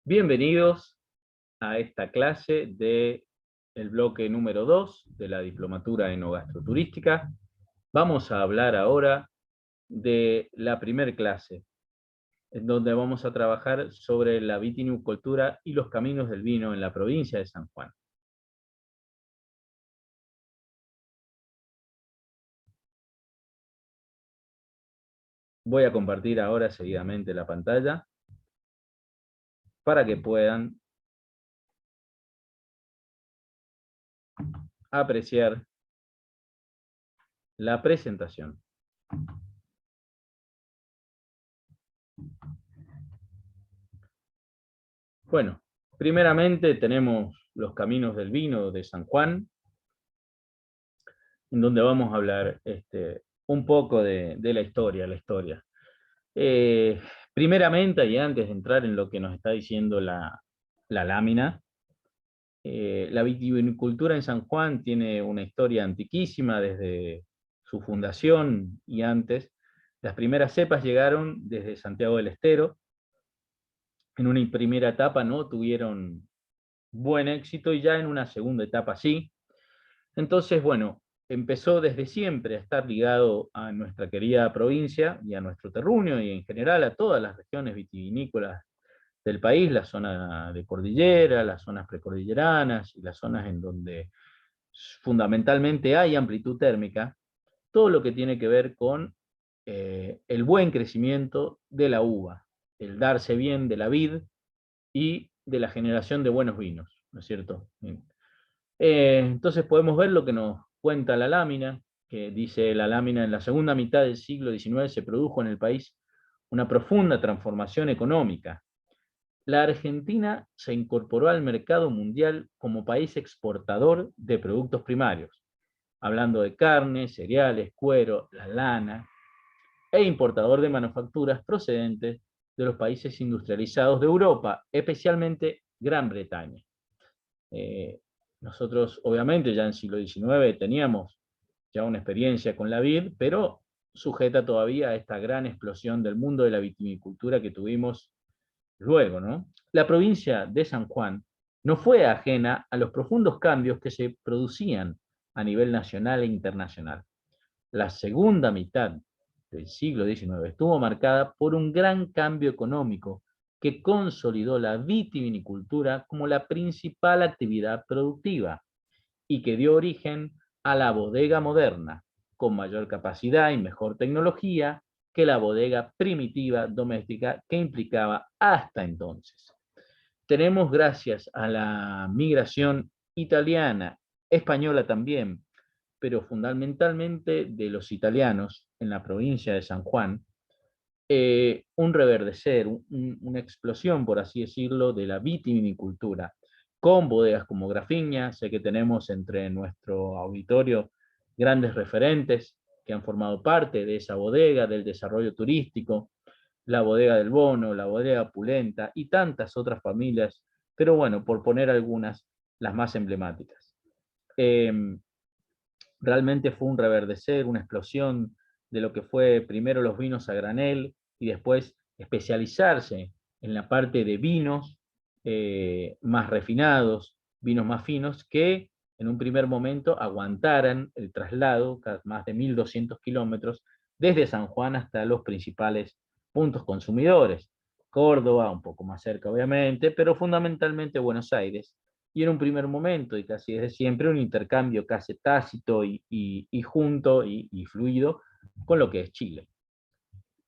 Bienvenidos a esta clase del bloque número 2 de la Diplomatura Enogastroturística. Vamos a hablar ahora de la primera clase, en donde vamos a trabajar sobre la vitivinicultura y los caminos del vino en la provincia de San Juan. Voy a compartir ahora seguidamente la pantalla para que puedan apreciar la presentación. Bueno, primeramente tenemos los caminos del vino de San Juan, en donde vamos a hablar un poco de la historia. Primeramente, y antes de entrar en lo que nos está diciendo la lámina, la vitivinicultura en San Juan tiene una historia antiquísima desde su fundación y antes. Las primeras cepas llegaron desde Santiago del Estero. En una primera etapa no tuvieron buen éxito y ya en una segunda etapa sí. Entonces, bueno, empezó desde siempre a estar ligado a nuestra querida provincia y a nuestro terruño y en general a todas las regiones vitivinícolas del país, la zona de cordillera, las zonas precordilleranas y las zonas en donde fundamentalmente hay amplitud térmica, todo lo que tiene que ver con el buen crecimiento de la uva, el darse bien de la vid y de la generación de buenos vinos, ¿no es cierto? Entonces podemos ver lo que nos cuenta la lámina, que dice la lámina: en la segunda mitad del siglo XIX se produjo en el país una profunda transformación económica. La Argentina se incorporó al mercado mundial como país exportador de productos primarios, hablando de carne, cereales, cuero, la lana, e importador de manufacturas procedentes de los países industrializados de Europa, especialmente Gran Bretaña. Nosotros, obviamente, ya en el siglo XIX teníamos ya una experiencia con la vid, pero sujeta todavía a esta gran explosión del mundo de la vitivinicultura que tuvimos luego, ¿no? La provincia de San Juan no fue ajena a los profundos cambios que se producían a nivel nacional e internacional. La segunda mitad del siglo XIX estuvo marcada por un gran cambio económico que consolidó la vitivinicultura como la principal actividad productiva y que dio origen a la bodega moderna, con mayor capacidad y mejor tecnología que la bodega primitiva doméstica que implicaba hasta entonces. Tenemos, gracias a la migración italiana, española también, pero fundamentalmente de los italianos en la provincia de San Juan, un reverdecer, una explosión, por así decirlo, de la vitivinicultura, con bodegas como Grafiña. Sé que tenemos entre nuestro auditorio grandes referentes que han formado parte de esa bodega, del desarrollo turístico, la bodega del Bono, la bodega Pulenta y tantas otras familias, pero bueno, por poner algunas, las más emblemáticas. Realmente fue un reverdecer, una explosión de lo que fue primero los vinos a granel y después especializarse en la parte de vinos más refinados, vinos más finos, que en un primer momento aguantaran el traslado, más de 1.200 kilómetros, desde San Juan hasta los principales puntos consumidores. Córdoba, un poco más cerca obviamente, pero fundamentalmente Buenos Aires, y en un primer momento, y casi desde siempre, un intercambio casi tácito y junto y fluido con lo que es Chile.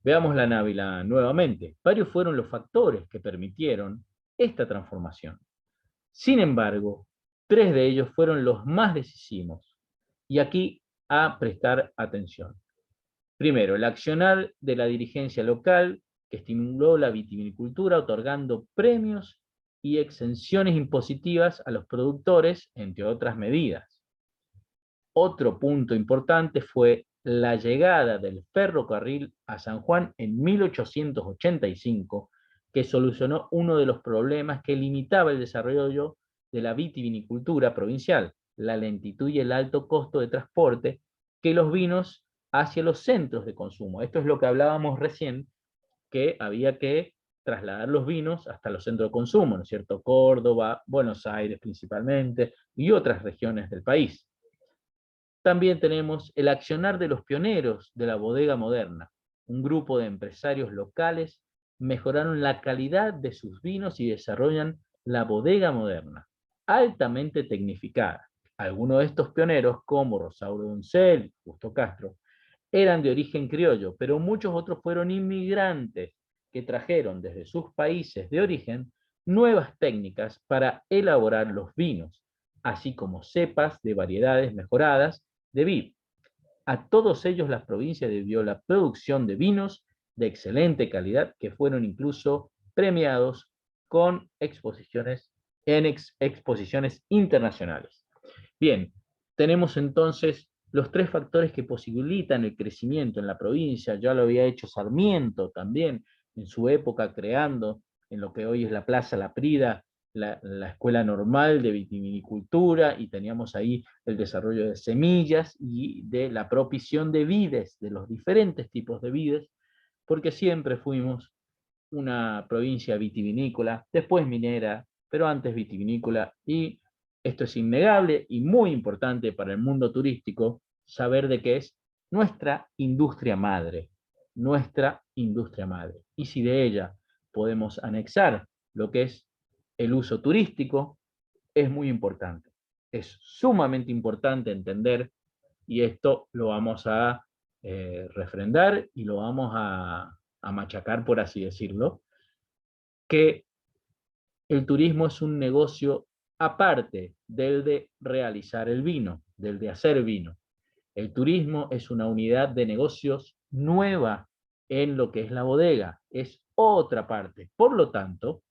Veamos la Návila nuevamente. Varios fueron los factores que permitieron esta transformación. Sin embargo, tres de ellos fueron los más decisivos, y aquí a prestar atención. Primero, el accionar de la dirigencia local, que estimuló la vitivinicultura otorgando premios y exenciones impositivas a los productores, entre otras medidas. Otro punto importante fue la llegada del ferrocarril a San Juan en 1885, que solucionó uno de los problemas que limitaba el desarrollo de la vitivinicultura provincial: la lentitud y el alto costo de transporte que los vinos hacia los centros de consumo. Esto es lo que hablábamos recién, que había que trasladar los vinos hasta los centros de consumo, ¿no es cierto? Córdoba, Buenos Aires principalmente, y otras regiones del país. También tenemos el accionar de los pioneros de la bodega moderna. Un grupo de empresarios locales mejoraron la calidad de sus vinos y desarrollan la bodega moderna, altamente tecnificada. Algunos de estos pioneros, como Rosauro Doncel, Justo Castro, eran de origen criollo, pero muchos otros fueron inmigrantes que trajeron desde sus países de origen nuevas técnicas para elaborar los vinos, así como cepas de variedades mejoradas de vid. A todos ellos las provincias debió la producción de vinos de excelente calidad que fueron incluso premiados con exposiciones exposiciones internacionales. Bien, tenemos entonces los tres factores que posibilitan el crecimiento en la provincia. Ya lo había hecho Sarmiento también en su época, creando en lo que hoy es la Plaza La Prida la escuela normal de vitivinicultura, y teníamos ahí el desarrollo de semillas y de la propiciación de vides, de los diferentes tipos de vides, porque siempre fuimos una provincia vitivinícola, después minera, pero antes vitivinícola, y esto es innegable y muy importante para el mundo turístico, saber de qué es nuestra industria madre, nuestra industria madre. Y si de ella podemos anexar lo que es el uso turístico, es muy importante. Es sumamente importante entender, y esto lo vamos a refrendar y lo vamos a machacar, por así decirlo, que el turismo es un negocio aparte del de realizar el vino, del de hacer vino. El turismo es una unidad de negocios nueva en lo que es la bodega, es otra parte. Por lo tanto,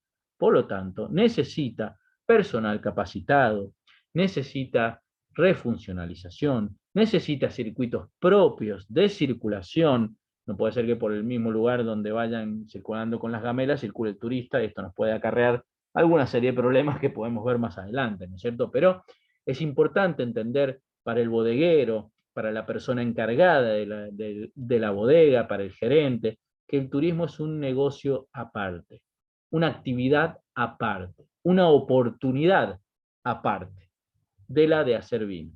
necesita personal capacitado, necesita refuncionalización, necesita circuitos propios de circulación. No puede ser que por el mismo lugar donde vayan circulando con las gamelas circule el turista, y esto nos puede acarrear alguna serie de problemas que podemos ver más adelante, ¿no es cierto? Pero es importante entender para el bodeguero, para la persona encargada de la bodega, para el gerente, que el turismo es un negocio aparte, una actividad aparte, una oportunidad aparte de la de hacer vino.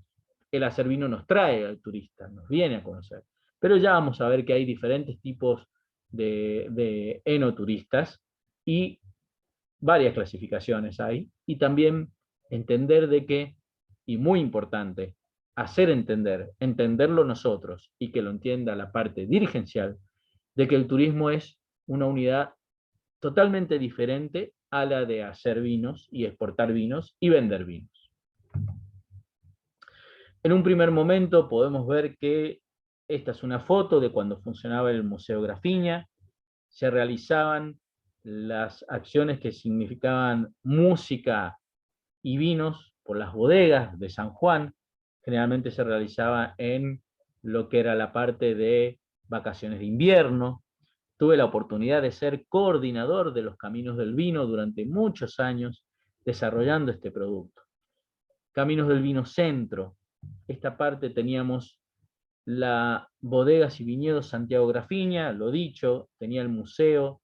El hacer vino nos trae al turista, nos viene a conocer. Pero ya vamos a ver que hay diferentes tipos de enoturistas y varias clasificaciones hay, y también entender de que, y muy importante, hacer entender, entenderlo nosotros y que lo entienda la parte dirigencial, de que el turismo es una unidad totalmente diferente a la de hacer vinos y exportar vinos y vender vinos. En un primer momento podemos ver que esta es una foto de cuando funcionaba el Museo Grafiña. Se realizaban las acciones que significaban música y vinos por las bodegas de San Juan. Generalmente se realizaba en lo que era la parte de vacaciones de invierno. Tuve la oportunidad de ser coordinador de los Caminos del Vino durante muchos años desarrollando este producto. Caminos del Vino Centro. Esta parte teníamos la Bodegas y Viñedos Santiago Grafiña, lo dicho, tenía el museo,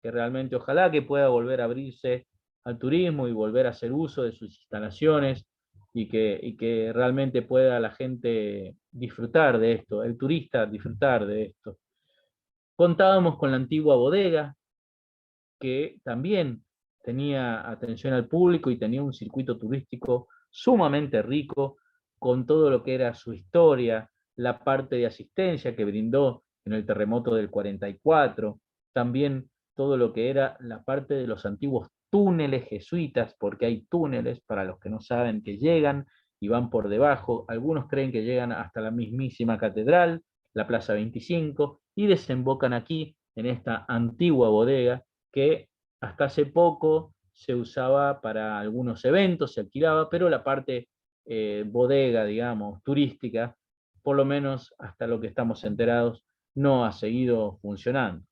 que realmente ojalá que pueda volver a abrirse al turismo y volver a hacer uso de sus instalaciones, y que realmente pueda la gente disfrutar de esto, el turista disfrutar de esto. Contábamos con la antigua bodega, que también tenía atención al público y tenía un circuito turístico sumamente rico, con todo lo que era su historia, la parte de asistencia que brindó en el terremoto del 44, también todo lo que era la parte de los antiguos túneles jesuitas, porque hay túneles, para los que no saben, que llegan y van por debajo. Algunos creen que llegan hasta la mismísima catedral, la Plaza 25, y desembocan aquí, en esta antigua bodega, que hasta hace poco se usaba para algunos eventos, se alquilaba, pero la parte bodega, digamos, turística, por lo menos hasta lo que estamos enterados, no ha seguido funcionando.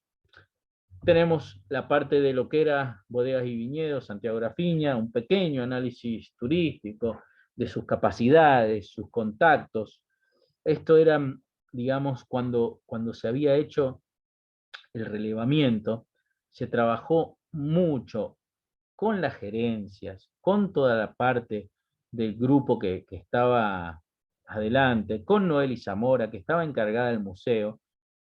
Tenemos la parte de lo que era Bodegas y Viñedos, Santiago Grafiña, un pequeño análisis turístico de sus capacidades, sus contactos. Esto eran digamos, cuando se había hecho el relevamiento, se trabajó mucho con las gerencias, con toda la parte del grupo que estaba adelante, con Noel y Zamora, que estaba encargada del museo,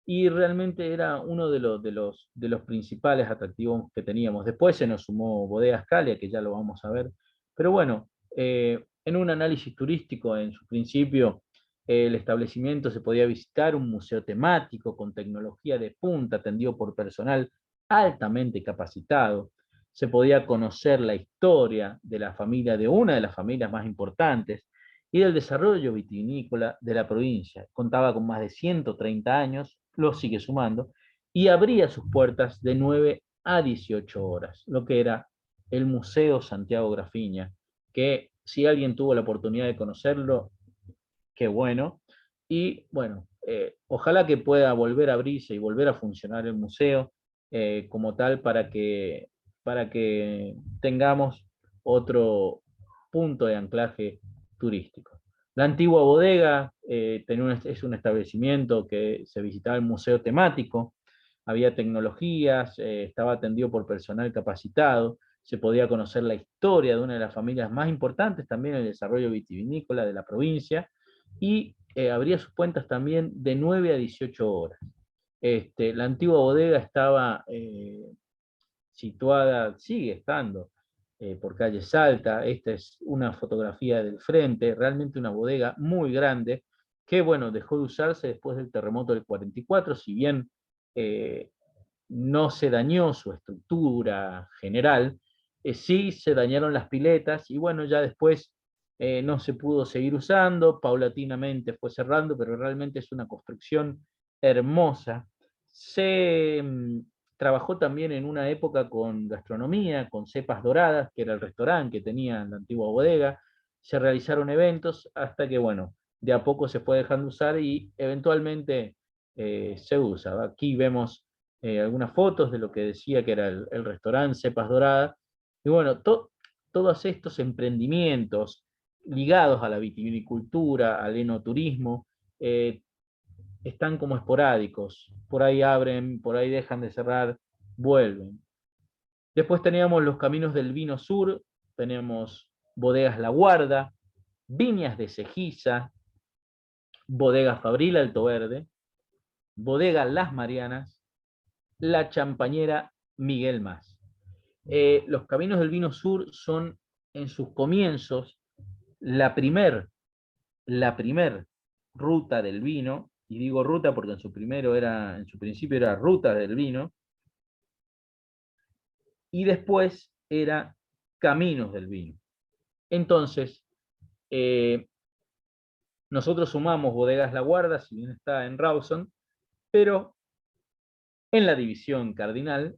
y realmente era uno de los principales atractivos que teníamos. Después se nos sumó Bodegas Calia, que ya lo vamos a ver, pero bueno, en un análisis turístico en su principio, el establecimiento se podía visitar un museo temático con tecnología de punta, atendido por personal altamente capacitado. Se podía conocer la historia de la familia, de una de las familias más importantes, y del desarrollo vitivinícola de la provincia. Contaba con más de 130 años, lo sigue sumando, y abría sus puertas de 9 a 18 horas, lo que era el Museo Santiago Grafiña, que si alguien tuvo la oportunidad de conocerlo, qué bueno. Y bueno, ojalá que pueda volver a abrirse y volver a funcionar el museo como tal para que tengamos otro punto de anclaje turístico. La antigua bodega es un establecimiento que se visitaba el museo temático, había tecnologías, estaba atendido por personal capacitado, se podía conocer la historia de una de las familias más importantes también en el desarrollo vitivinícola de la provincia, y abría sus puertas también de 9 a 18 horas. La antigua bodega estaba situada, sigue estando, por calle Salta. Esta es una fotografía del frente, realmente una bodega muy grande, que bueno, dejó de usarse después del terremoto del 44, si bien eh, no se dañó su estructura general, sí se dañaron las piletas y bueno, ya después no se pudo seguir usando, paulatinamente fue cerrando, pero realmente es una construcción hermosa. Se trabajó también en una época con gastronomía, con cepas doradas, que era el restaurante que tenía la antigua bodega. Se realizaron eventos hasta que, bueno, de a poco se fue dejando usar y eventualmente se usa. Aquí vemos algunas fotos de lo que decía que era el restaurante Cepas Doradas. Y bueno, todos estos emprendimientos ligados a la vitivinicultura, al enoturismo, eh, están como esporádicos. Por ahí abren, por ahí dejan de cerrar, vuelven. Después teníamos los caminos del vino sur, tenemos bodegas La Guarda, viñas de Cejiza, bodega Fabril Alto Verde, bodega Las Marianas, la champañera Miguel Mas. Los caminos del vino sur son en sus comienzos la primer ruta del vino, y digo ruta porque en su principio era ruta del vino, y después era caminos del vino. Entonces, eh, nosotros sumamos Bodegas La Guarda, si bien está en Rawson, pero en la división cardinal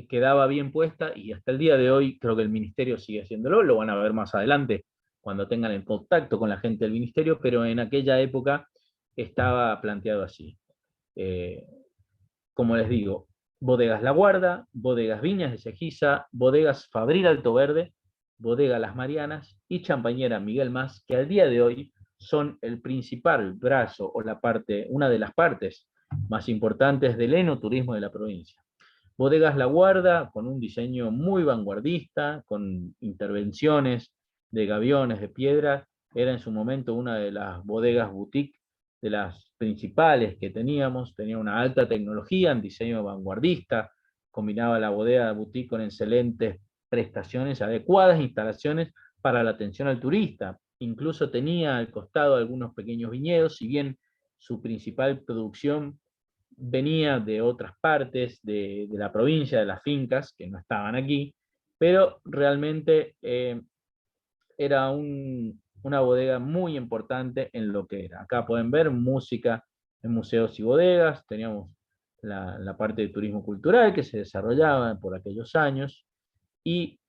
quedaba bien puesta, y hasta el día de hoy creo que el ministerio sigue haciéndolo, lo van a ver más adelante cuando tengan el contacto con la gente del ministerio, pero en aquella época estaba planteado así. Eh, Como les digo, bodegas La Guarda, bodegas Viñas de Cejiza, bodegas Fabril Alto Verde, bodega Las Marianas y champañera Miguel Mas, que al día de hoy son el principal brazo o una de las partes más importantes del enoturismo de la provincia. Bodegas La Guarda, con un diseño muy vanguardista, con intervenciones de gaviones de piedra, era en su momento una de las bodegas boutique de las principales que teníamos. Tenía una alta tecnología en diseño vanguardista, combinaba la bodega boutique con excelentes prestaciones, adecuadas instalaciones para la atención al turista. Incluso tenía al costado algunos pequeños viñedos, si bien su principal producción venía de otras partes de la provincia, de las fincas, que no estaban aquí, pero realmente era una bodega muy importante en lo que era. Acá pueden ver música en museos y bodegas, teníamos la parte de turismo cultural que se desarrollaba por aquellos años, y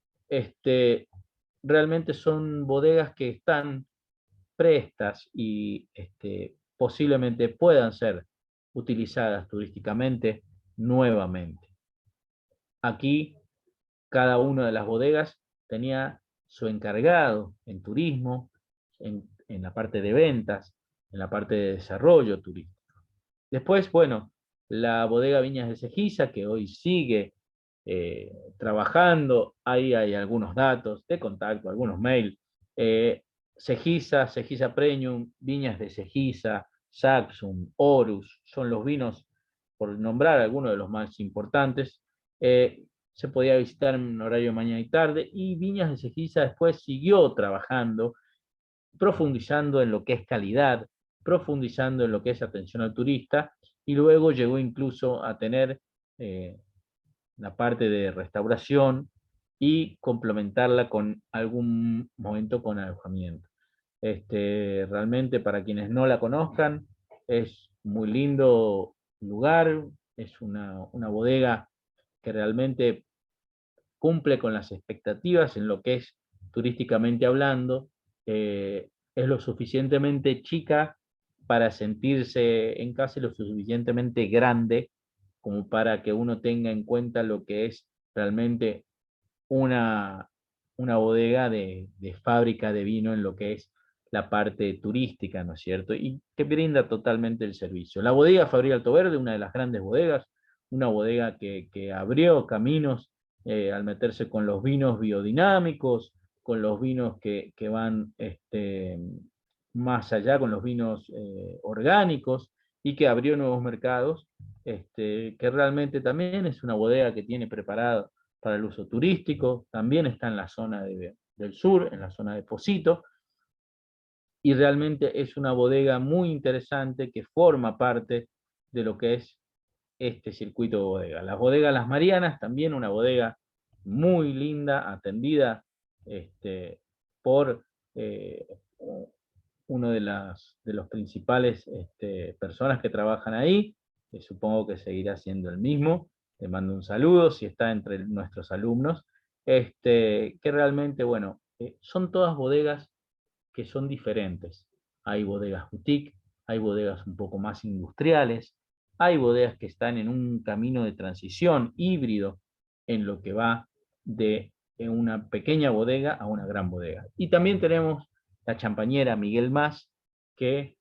realmente son bodegas que están prestas y posiblemente puedan ser utilizadas turísticamente nuevamente. Aquí cada una de las bodegas tenía su encargado en turismo, en la parte de ventas, en la parte de desarrollo turístico. Después, bueno, la bodega Viñas de Cejiza, que hoy sigue trabajando, ahí hay algunos datos de contacto, algunos mails. Cejiza, Cejiza Premium, Viñas de Cejiza, Saxum, Horus, son los vinos, por nombrar algunos de los más importantes. Se podía visitar en horario de mañana y tarde, y Viñas de Cejiza después siguió trabajando, profundizando en lo que es calidad, profundizando en lo que es atención al turista, y luego llegó incluso a tener eh, la parte de restauración y complementarla con algún momento con alojamiento. Realmente para quienes no la conozcan, es muy lindo lugar, es una bodega que realmente cumple con las expectativas en lo que es turísticamente hablando, es lo suficientemente chica para sentirse en casa y lo suficientemente grande como para que uno tenga en cuenta lo que es realmente una, una bodega de fábrica de vino en lo que es la parte turística, ¿no es cierto? Y que brinda totalmente el servicio. La bodega Fabrica Alto Verde, una de las grandes bodegas, una bodega que abrió caminos al meterse con los vinos biodinámicos, con los vinos que van más allá, con los vinos orgánicos, y que abrió nuevos mercados, que realmente también es una bodega que tiene preparado para el uso turístico, también está en la zona del sur, en la zona de Posito, y realmente es una bodega muy interesante que forma parte de lo que es este circuito de bodega. Las bodegas Las Marianas, también una bodega muy linda, atendida por eh, uno de los principales personas que trabajan ahí, supongo que seguirá siendo el mismo. Le mando un saludo si está entre nuestros alumnos, que realmente, bueno, son todas bodegas que son diferentes. Hay bodegas boutique, hay bodegas un poco más industriales, hay bodegas que están en un camino de transición híbrido en lo que va de una pequeña bodega a una gran bodega. Y también tenemos la champañera Miguel Mas, que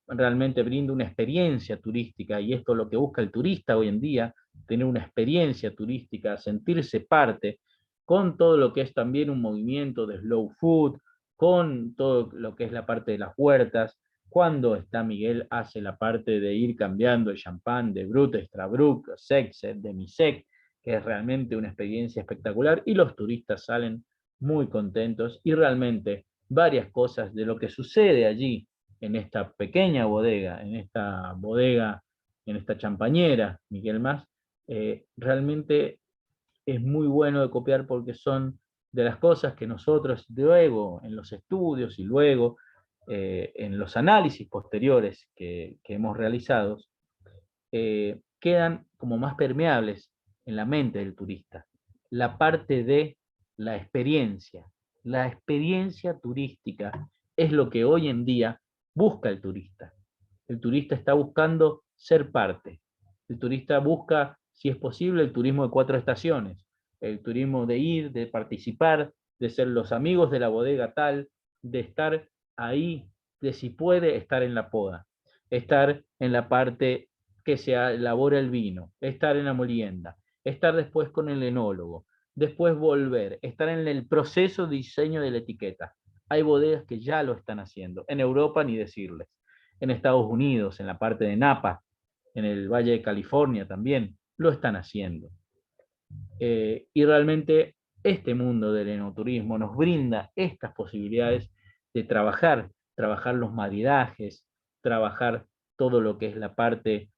realmente brinda una experiencia turística, y esto es lo que busca el turista hoy en día, tener una experiencia turística, sentirse parte, con todo lo que es también un movimiento de slow food, con todo lo que es la parte de las huertas. Cuando está Miguel, hace la parte de ir cambiando el champán de Brut, Extra Brut, Sec, Demi-Sec, que es realmente una experiencia espectacular, y los turistas salen muy contentos, y realmente varias cosas de lo que sucede allí en esta pequeña bodega, en esta champañera, Miguel Mas, realmente es muy bueno de copiar, porque son de las cosas que nosotros luego en los estudios y luego en los análisis posteriores que hemos realizado, quedan como más permeables en la mente del turista. La parte de la experiencia turística es lo que hoy en día busca el turista. El turista está buscando ser parte. El turista busca, si es posible, el turismo de 4 estaciones, el turismo de ir, de participar, de ser los amigos de la bodega tal, de estar ahí, de si puede estar en la poda, estar en la parte que se elabora el vino, estar en la molienda, estar después con el enólogo, después volver, estar en el proceso de diseño de la etiqueta. Hay bodegas que ya lo están haciendo, en Europa ni decirles, en Estados Unidos, en la parte de Napa, en el Valle de California también, lo están haciendo. Y realmente este mundo del enoturismo nos brinda estas posibilidades de trabajar los maridajes, trabajar todo lo que es la parte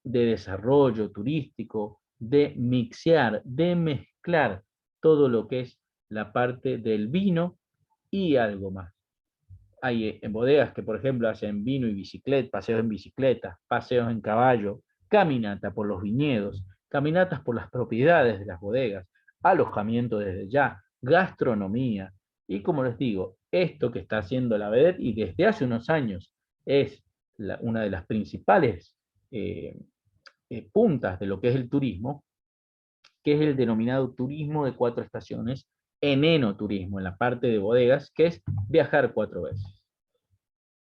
de desarrollo turístico, de mixear, de mezclar todo lo que es la parte del vino y algo más. Hay en bodegas que, por ejemplo, hacen vino y bicicleta, paseos en bicicleta, paseos en caballo, caminata por los viñedos, caminatas por las propiedades de las bodegas, alojamiento desde ya, gastronomía. Y como les digo, esto que está haciendo la vedette, y desde hace unos años es una de las principales eh, puntas de lo que es el turismo, que es el denominado turismo de 4 estaciones, en enoturismo, en la parte de bodegas, que es viajar 4 veces.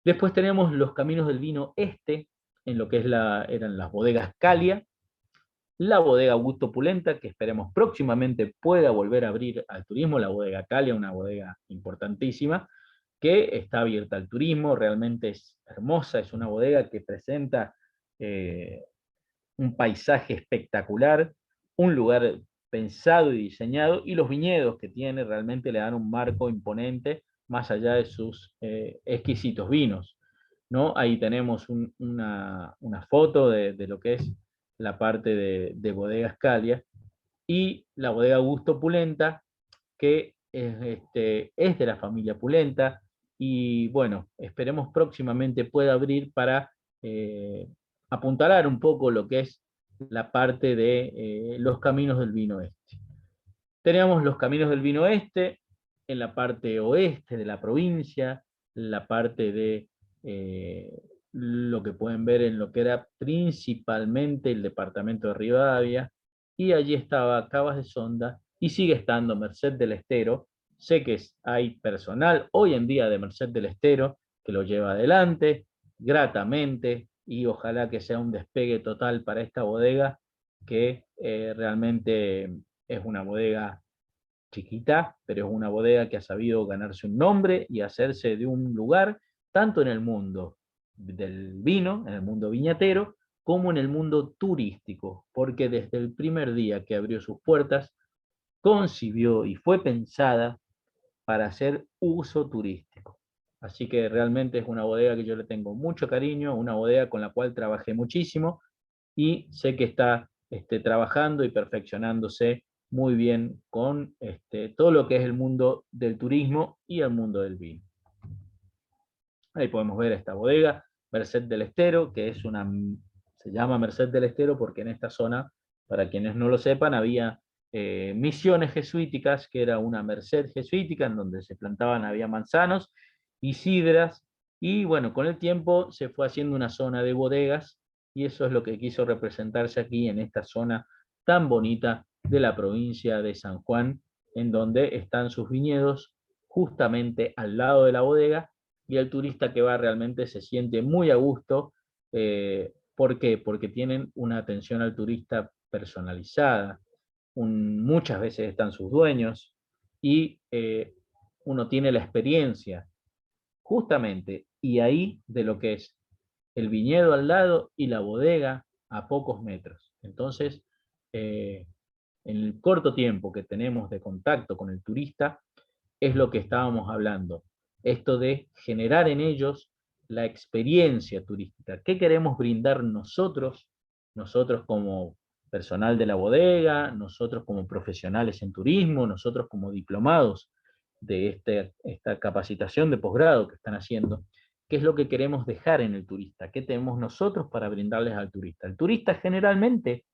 Después tenemos los caminos del vino este, en lo que eran las bodegas Calia, la bodega Augusto Pulenta, que esperemos próximamente pueda volver a abrir al turismo, la bodega Calia, una bodega importantísima, que está abierta al turismo, realmente es hermosa, es una bodega que presenta eh, un paisaje espectacular, un lugar pensado y diseñado, y los viñedos que tiene realmente le dan un marco imponente, más allá de sus exquisitos vinos, ¿no? Ahí tenemos una foto de lo que es la parte de Bodegas Calia, y la bodega Augusto Pulenta, que es de la familia Pulenta, y bueno, esperemos próximamente pueda abrir para eh, apuntalar un poco lo que es la parte de los caminos del vino este. Teníamos los caminos del vino este en la parte oeste de la provincia, la parte de lo que pueden ver en lo que era principalmente el departamento de Rivadavia, y allí estaba Cabas de Sonda, y sigue estando Merced del Estero. Sé que hay personal hoy en día de Merced del Estero que lo lleva adelante gratamente, y ojalá que sea un despegue total para esta bodega, que realmente es una bodega chiquita, pero es una bodega que ha sabido ganarse un nombre y hacerse de un lugar, tanto en el mundo del vino, en el mundo viñatero, como en el mundo turístico, porque desde el primer día que abrió sus puertas, concibió y fue pensada para hacer uso turístico. Así que realmente es una bodega que yo le tengo mucho cariño, una bodega con la cual trabajé muchísimo, y sé que está trabajando y perfeccionándose muy bien con todo lo que es el mundo del turismo y el mundo del vino. Ahí podemos ver esta bodega, Merced del Estero, que se llama Merced del Estero porque en esta zona, para quienes no lo sepan, había misiones jesuíticas, que era una merced jesuítica en donde se plantaban, había manzanos y sidras, y bueno, con el tiempo se fue haciendo una zona de bodegas, y eso es lo que quiso representarse aquí en esta zona tan bonita de la provincia de San Juan, en donde están sus viñedos justamente al lado de la bodega, y el turista que va realmente se siente muy a gusto. ¿Por qué? Porque tienen una atención al turista personalizada. Muchas veces están sus dueños, y uno tiene la experiencia justamente y ahí de lo que es el viñedo al lado y la bodega a pocos metros. Entonces, eh, en el corto tiempo que tenemos de contacto con el turista, es lo que estábamos hablando, esto de generar en ellos la experiencia turística. ¿Qué queremos brindar nosotros como personal de la bodega, nosotros como profesionales en turismo, nosotros como diplomados de esta capacitación de posgrado que están haciendo? ¿Qué es lo que queremos dejar en el turista? ¿Qué tenemos nosotros para brindarles al turista? El turista generalmente,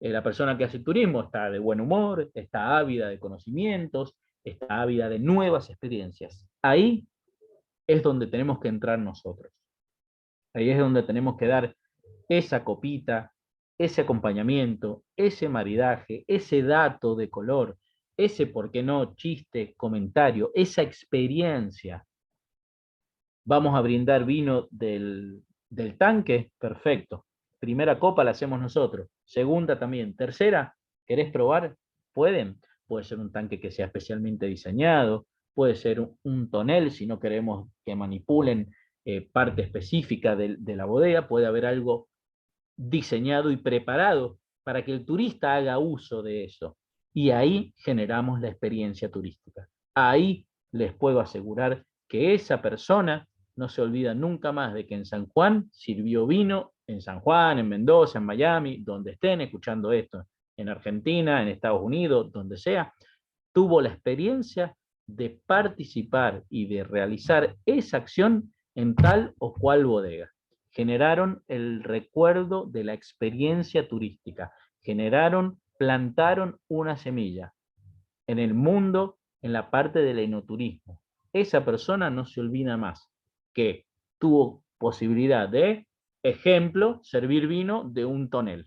la persona que hace turismo, está de buen humor, está ávida de conocimientos, está ávida de nuevas experiencias. Ahí es donde tenemos que entrar nosotros. Ahí es donde tenemos que dar esa copita, ese acompañamiento, ese maridaje, ese dato de color, ese, por qué no, chiste, comentario, esa experiencia. Vamos a brindar vino del tanque, perfecto. Primera copa la hacemos nosotros, segunda también, tercera, ¿querés probar? Pueden, puede ser un tanque que sea especialmente diseñado, puede ser un tonel si no queremos que manipulen parte específica de la bodega, puede haber algo diseñado y preparado para que el turista haga uso de eso. Y ahí generamos la experiencia turística. Ahí les puedo asegurar que esa persona no se olvida nunca más de que en San Juan sirvió vino, en San Juan, en Mendoza, en Miami, donde estén escuchando esto, en Argentina, en Estados Unidos, donde sea, tuvo la experiencia de participar y de realizar esa acción en tal o cual bodega. Generaron el recuerdo de la experiencia turística, plantaron una semilla en el mundo, en la parte del enoturismo. Esa persona no se olvida más que tuvo posibilidad de, ejemplo, servir vino de un tonel.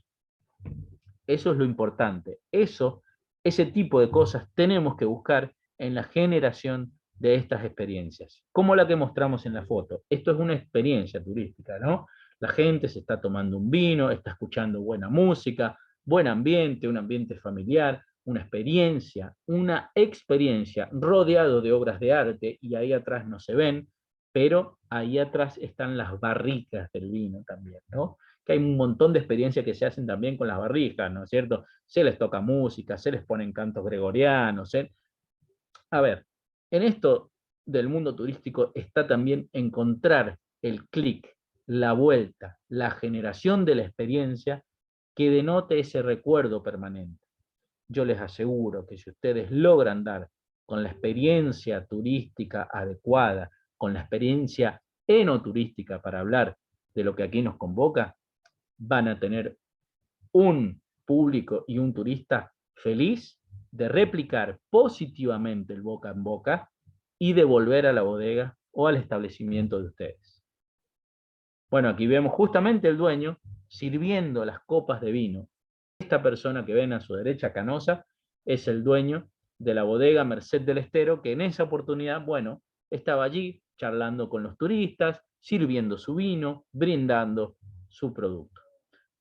Eso es lo importante. Ese tipo de cosas tenemos que buscar en la generación de estas experiencias, como la que mostramos en la foto. Esto es una experiencia turística, ¿no? La gente se está tomando un vino, está escuchando buena música, buen ambiente, un ambiente familiar, una experiencia rodeado de obras de arte, y ahí atrás no se ven, pero ahí atrás están las barricas del vino también, ¿no? Que hay un montón de experiencias que se hacen también con las barricas, ¿no es cierto? Se les toca música, se les ponen cantos gregorianos. A ver, en esto del mundo turístico está también encontrar el clic, la vuelta, la generación de la experiencia que denote ese recuerdo permanente. Yo les aseguro que si ustedes logran dar con la experiencia turística adecuada, con la experiencia enoturística para hablar de lo que aquí nos convoca, van a tener un público y un turista feliz de replicar positivamente el boca en boca y de volver a la bodega o al establecimiento de ustedes. Bueno, aquí vemos justamente el dueño sirviendo las copas de vino. Esta persona que ven a su derecha, Canosa, es el dueño de la bodega Merced del Estero, que en esa oportunidad, bueno, estaba allí charlando con los turistas, sirviendo su vino, brindando su producto.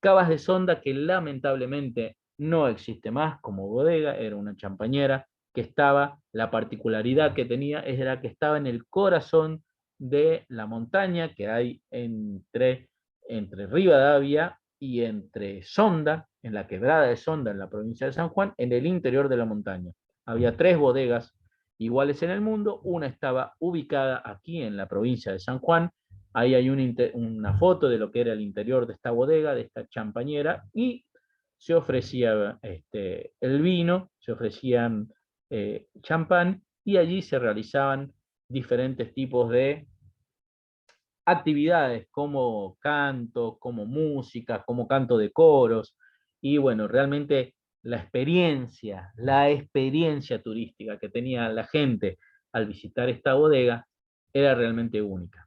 Cabas de Sonda, que lamentablemente no existe más como bodega, era una champañera que estaba, la particularidad que tenía era que estaba en el corazón de la montaña que hay entre Rivadavia y entre Sonda, en la quebrada de Sonda, en la provincia de San Juan, en el interior de la montaña. Había 3 bodegas iguales en el mundo, una estaba ubicada aquí en la provincia de San Juan. Ahí hay una foto de lo que era el interior de esta bodega, de esta champañera, y se ofrecía el vino, se ofrecían champán, y allí se realizaban diferentes tipos de actividades como canto, como música, como canto de coros, y bueno, realmente la experiencia turística que tenía la gente al visitar esta bodega era realmente única.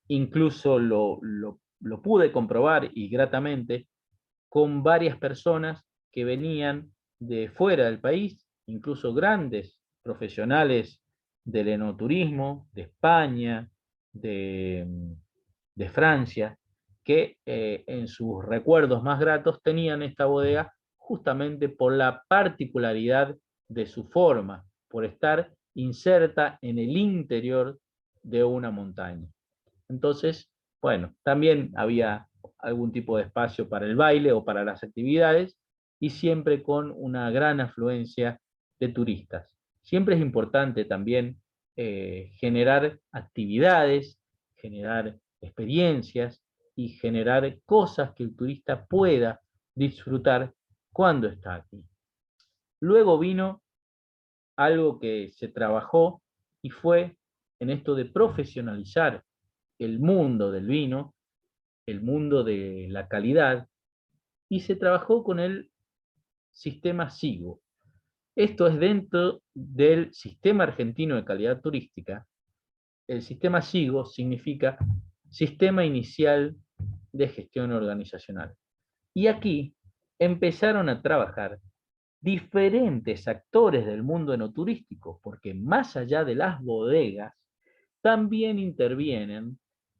Incluso lo pude comprobar y gratamente con varias personas que venían de fuera del país, incluso grandes profesionales del enoturismo, de España, de, de Francia, que en sus recuerdos más gratos tenían esta bodega justamente por la particularidad de su forma, por estar inserta en el interior de una montaña. Entonces, bueno, también había algún tipo de espacio para el baile o para las actividades, y siempre con una gran afluencia de turistas. Siempre es importante también generar actividades, generar experiencias y generar cosas que el turista pueda disfrutar cuando está aquí. Luego vino algo que se trabajó y fue en esto de profesionalizar el mundo del vino, el mundo de la calidad, y se trabajó con el sistema SIGO. Esto es dentro del Sistema Argentino de Calidad Turística. El sistema SIGO significa Sistema Inicial de Gestión Organizacional. Y aquí empezaron a trabajar diferentes actores del mundo enoturístico, porque más allá de las bodegas, también intervienen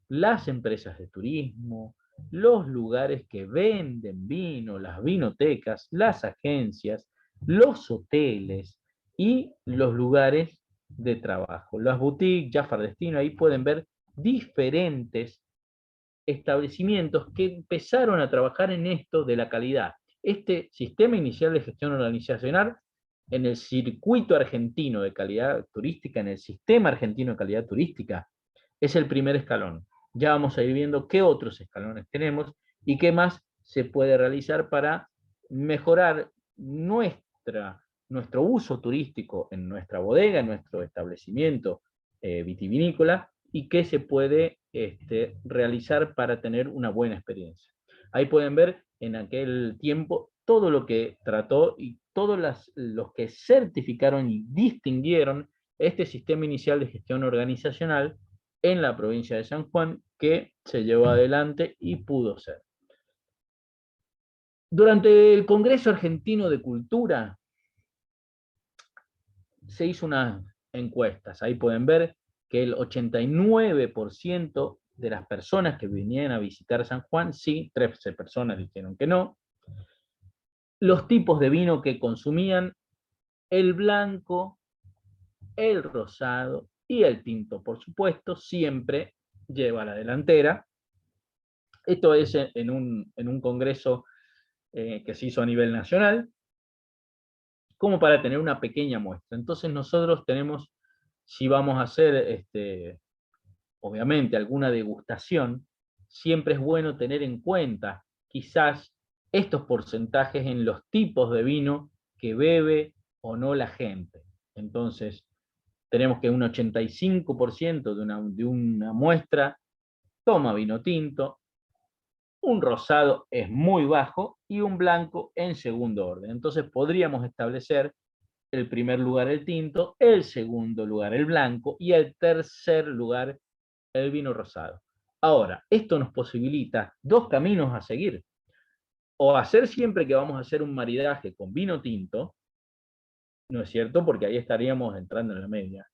las empresas de turismo, los lugares que venden vino, las vinotecas, las agencias, los hoteles y los lugares de trabajo. Las boutiques, Jafar Destino, ahí pueden ver diferentes establecimientos que empezaron a trabajar en esto de la calidad. Este sistema inicial de gestión organizacional en el circuito argentino de calidad turística, en el sistema argentino de calidad turística, es el primer escalón. Ya vamos a ir viendo qué otros escalones tenemos y qué más se puede realizar para mejorar nuestro uso turístico en nuestra bodega, en nuestro establecimiento vitivinícola, y qué se puede realizar para tener una buena experiencia. Ahí pueden ver en aquel tiempo todo lo que trató y todos los que certificaron y distinguieron este sistema inicial de gestión organizacional en la provincia de San Juan, que se llevó adelante y pudo ser. Durante el Congreso Argentino de Cultura se hizo una encuestas. Ahí pueden ver que el 89% de las personas que vinieron a visitar San Juan, sí, 13 personas dijeron que no. Los tipos de vino que consumían, el blanco, el rosado y el tinto, por supuesto, siempre lleva la delantera. Esto es en un congreso que se hizo a nivel nacional, como para tener una pequeña muestra. Entonces nosotros tenemos, si vamos a hacer, obviamente, alguna degustación, siempre es bueno tener en cuenta quizás estos porcentajes en los tipos de vino que bebe o no la gente. Entonces, tenemos que un 85% de una muestra toma vino tinto, un rosado es muy bajo y un blanco en segundo orden. Entonces podríamos establecer el primer lugar el tinto, el segundo lugar el blanco y el tercer lugar el vino rosado. Ahora, esto nos posibilita dos caminos a seguir. O hacer siempre que vamos a hacer un maridaje con vino tinto, ¿no es cierto? Porque ahí estaríamos entrando en la media.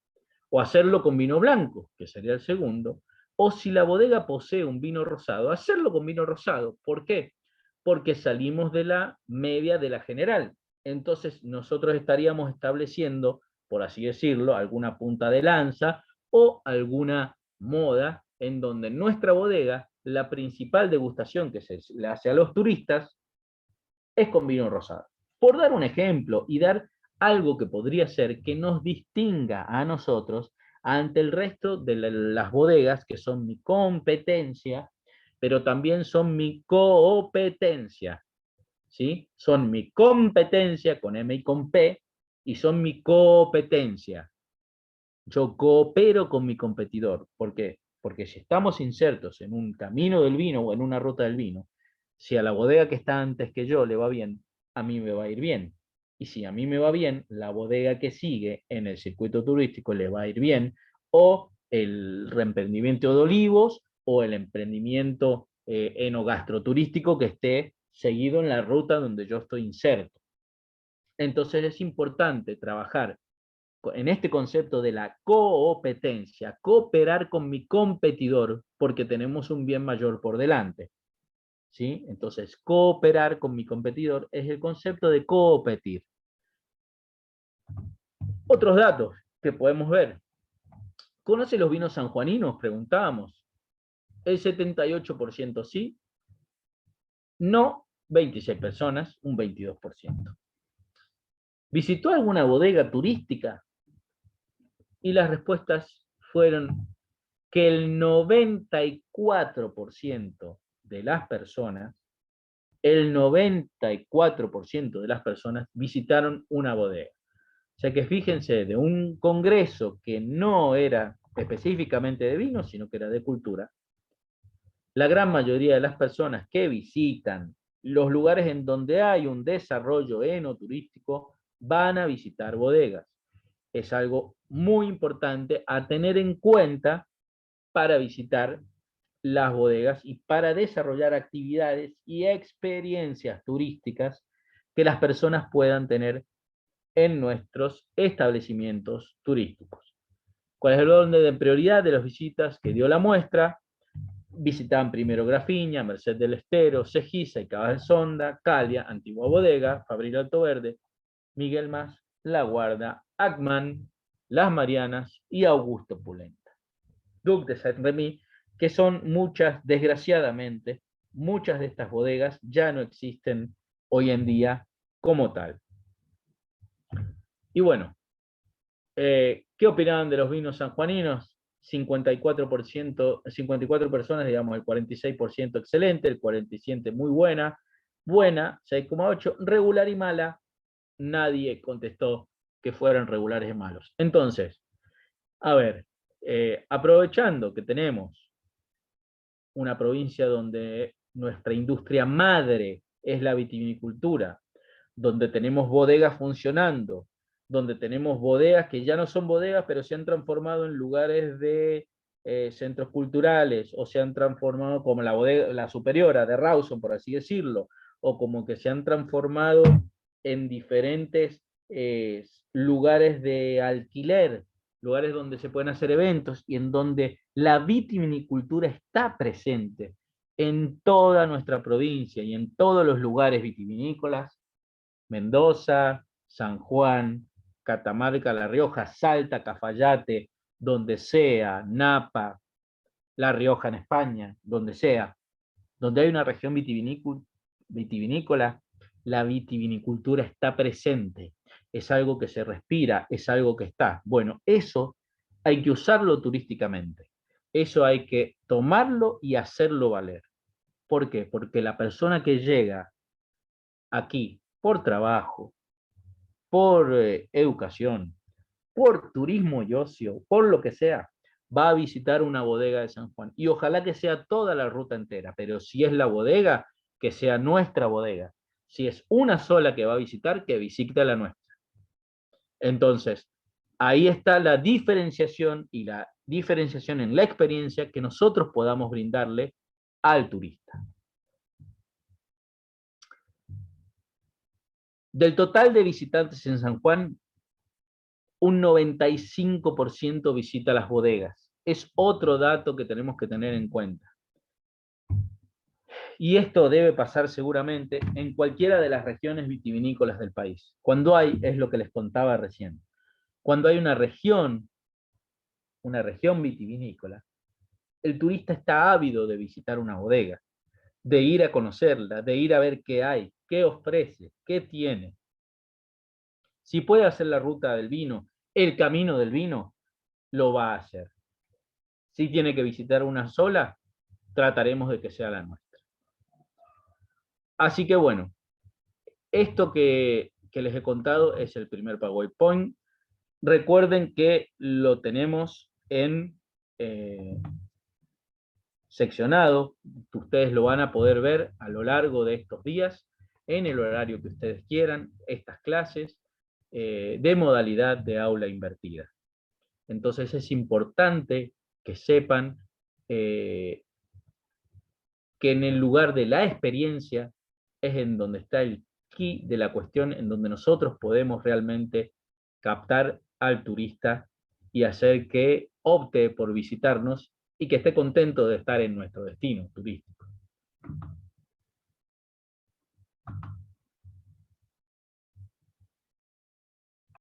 O hacerlo con vino blanco, que sería el segundo. O si la bodega posee un vino rosado, hacerlo con vino rosado. ¿Por qué? Porque salimos de la media de la general. Entonces nosotros estaríamos estableciendo, por así decirlo, alguna punta de lanza o alguna moda en donde en nuestra bodega la principal degustación que se le hace a los turistas es con vino rosado. Por dar un ejemplo y dar algo que podría ser que nos distinga a nosotros ante el resto de las bodegas que son mi competencia, pero también son mi competencia, ¿sí? Son mi competencia con M y con P y son mi competencia. Yo coopero con mi competidor. ¿Por qué? Porque si estamos insertos en un camino del vino o en una ruta del vino, si a la bodega que está antes que yo le va bien, a mí me va a ir bien. Y si a mí me va bien, la bodega que sigue en el circuito turístico le va a ir bien, o el reemprendimiento de olivos, o el emprendimiento enogastroturístico que esté seguido en la ruta donde yo estoy inserto. Entonces es importante trabajar en este concepto de la competencia, cooperar con mi competidor porque tenemos un bien mayor por delante. ¿Sí? Entonces, cooperar con mi competidor es el concepto de competir. Otros datos que podemos ver. ¿Conoce los vinos sanjuaninos? Preguntábamos. El 78% sí, no 26 personas, un 22%. ¿Visitó alguna bodega turística? Y las respuestas fueron que el 94% de las personas, el 94% de las personas visitaron una bodega. O sea que fíjense, de un congreso que no era específicamente de vino, sino que era de cultura, la gran mayoría de las personas que visitan los lugares en donde hay un desarrollo enoturístico van a visitar bodegas. Es algo muy importante a tener en cuenta para visitar las bodegas y para desarrollar actividades y experiencias turísticas que las personas puedan tener en nuestros establecimientos turísticos. ¿Cuál es el orden de prioridad de las visitas que dio la muestra? Visitaban primero Grafiña, Merced del Estero, Cejiza y Cabas de Sonda, Calia, Antigua Bodega, Fabril Alto Verde, Miguel Mas, La Guarda, Acman, Las Marianas y Augusto Pulenta. Duc de Saint-Remy, que son muchas, desgraciadamente, muchas de estas bodegas ya no existen hoy en día como tal. Y bueno, ¿qué opinaban de los vinos sanjuaninos? 54 personas, digamos, el 46% excelente, el 47% muy buena, buena, 6,8, regular y mala, nadie contestó que fueran regulares y malos. Entonces, a ver, aprovechando que tenemos una provincia donde nuestra industria madre es la vitivinicultura, donde tenemos bodegas funcionando, donde tenemos bodegas que ya no son bodegas, pero se han transformado en lugares de centros culturales, o se han transformado como la bodega, la superiora de Rawson, por así decirlo, o como que se han transformado en diferentes lugares de alquiler lugares donde se pueden hacer eventos y en donde la vitivinicultura está presente en toda nuestra provincia y en todos los lugares vitivinícolas: Mendoza, San Juan, Catamarca, La Rioja, Salta, Cafayate, donde sea, Napa, La Rioja en España, donde sea, donde hay una región vitivinícola, la vitivinicultura está presente, es algo que se respira, es algo que está. Bueno, eso hay que usarlo turísticamente, eso hay que tomarlo y hacerlo valer. ¿Por qué? Porque la persona que llega aquí por trabajo, por educación, por turismo y ocio, por lo que sea, va a visitar una bodega de San Juan. Y ojalá que sea toda la ruta entera, pero si es la bodega, que sea nuestra bodega. Si es una sola que va a visitar, que visite la nuestra. Entonces, ahí está la diferenciación y la diferenciación en la experiencia que nosotros podamos brindarle al turista. Del total de visitantes en San Juan, un 95% visita las bodegas. Es otro dato que tenemos que tener en cuenta. Y esto debe pasar seguramente en cualquiera de las regiones vitivinícolas del país. Cuando hay, es lo que les contaba recién, cuando hay una región vitivinícola, el turista está ávido de visitar una bodega, de ir a conocerla, de ir a ver qué hay, qué ofrece, qué tiene. Si puede hacer la ruta del vino, el camino del vino, lo va a hacer. Si tiene que visitar una sola, trataremos de que sea la nuestra. Así que bueno, esto que les he contado es el primer PowerPoint. Recuerden que lo tenemos en seccionado. Ustedes lo van a poder ver a lo largo de estos días, en el horario que ustedes quieran, estas clases de modalidad de aula invertida. Entonces es importante que sepan que en el lugar de la experiencia es en donde está el key de la cuestión, en donde nosotros podemos realmente captar al turista y hacer que opte por visitarnos y que esté contento de estar en nuestro destino turístico.